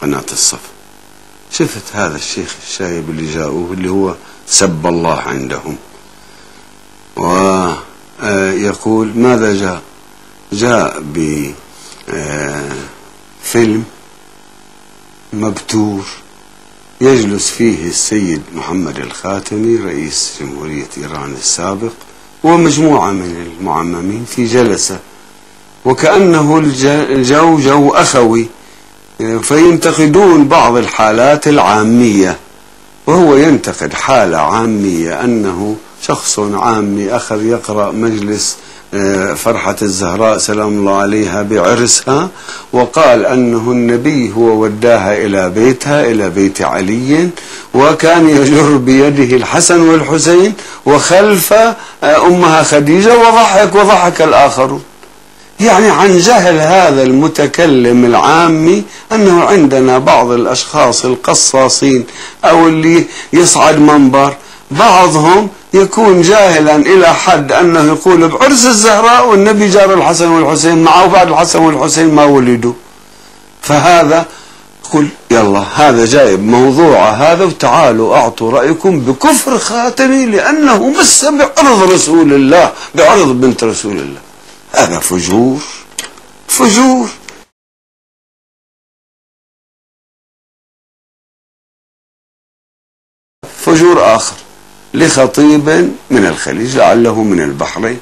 قناة الصف. شفت هذا الشيخ الشايب اللي جاءوه اللي هو سب الله عندهم، ويقول ماذا جاء؟ جاء بفيلم مبتور يجلس فيه السيد محمد الخاتمي رئيس جمهورية إيران السابق ومجموعة من المعممين في جلسة، وكأنه الجو جو أخوي، فينتقدون بعض الحالات العامية، وهو ينتقد حالة عامية أنه شخص عامي أخذ يقرأ مجلس فرحة الزهراء سلام الله عليها بعرسها، وقال أنه النبي هو وداها إلى بيتها إلى بيت علي، وكان يجر بيده الحسن والحسين وخلف أمها خديجة، وضحك الآخرون. يعني عن جهل هذا المتكلم العامي أنه عندنا بعض الأشخاص القصاصين أو اللي يصعد منبر، بعضهم يكون جاهلا إلى حد أنه يقول بعرس الزهراء والنبي جار الحسن والحسين معه، وبعد الحسن والحسين ما ولدوا. فهذا قل يلا هذا جايب موضوع هذا، وتعالوا أعطوا رأيكم بكفر خاتمي لأنه مس بعرض رسول الله، بعرض بنت رسول الله. هذا فجور فجور. فجور آخر لخطيب من الخليج لعله من البحرين،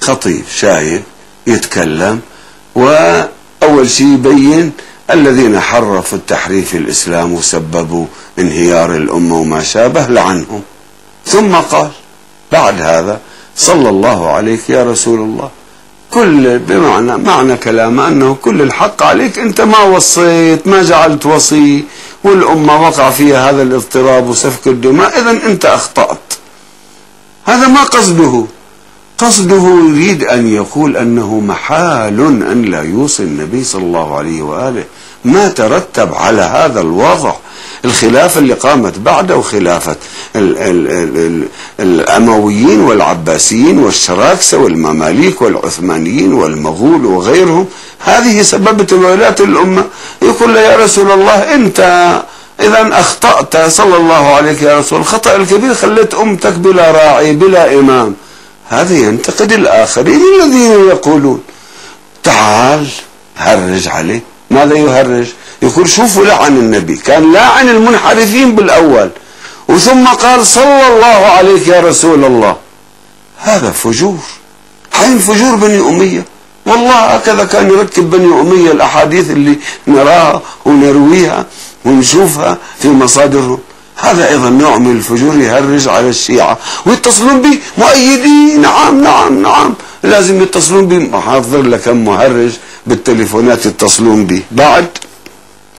خطيب شايب يتكلم، وأول شيء يبين الذين حرفوا التحريف الإسلام وسببوا انهيار الأمة وما شابه لعنهم، ثم قال بعد هذا صلى الله عليك يا رسول الله، كل معنى كلامه أنه كل الحق عليك، أنت ما وصيت، ما جعلت وصي، والأمة وقع فيها هذا الاضطراب وسفك الدماء، إذن أنت أخطأت. هذا ما قصده. قصده يريد أن يقول أنه محال أن لا يوصي النبي صلى الله عليه وآله ما ترتب على هذا الوضع. الخلافة اللي قامت بعده وخلافة الأمويين والعباسيين والشراكسة والمماليك والعثمانيين والمغول وغيرهم، هذه سببت ولاة الأمة. يقول له يا رسول الله أنت إذا أخطأت صلى الله عليك يا رسول، الخطأ الكبير خليت أمتك بلا راعي بلا إمام. هذا ينتقد الآخرين الذين يقولون تعال هرج عليه. ماذا يهرج؟ يقول شوفوا لعن النبي، كان لاعن المنحرفين بالأول وثم قال صلى الله عليك يا رسول الله. هذا فجور، حين فجور بني أمية. والله هكذا كان يركب بني أمية الأحاديث اللي نراها ونرويها ونشوفها في مصادرهم. هذا أيضا نوع من الفجور، يهرج على الشيعة ويتصلون بي مؤيدين. نعم نعم نعم، لازم يتصلون بي. أحضر لك مهرج بالتليفونات يتصلون بي بعد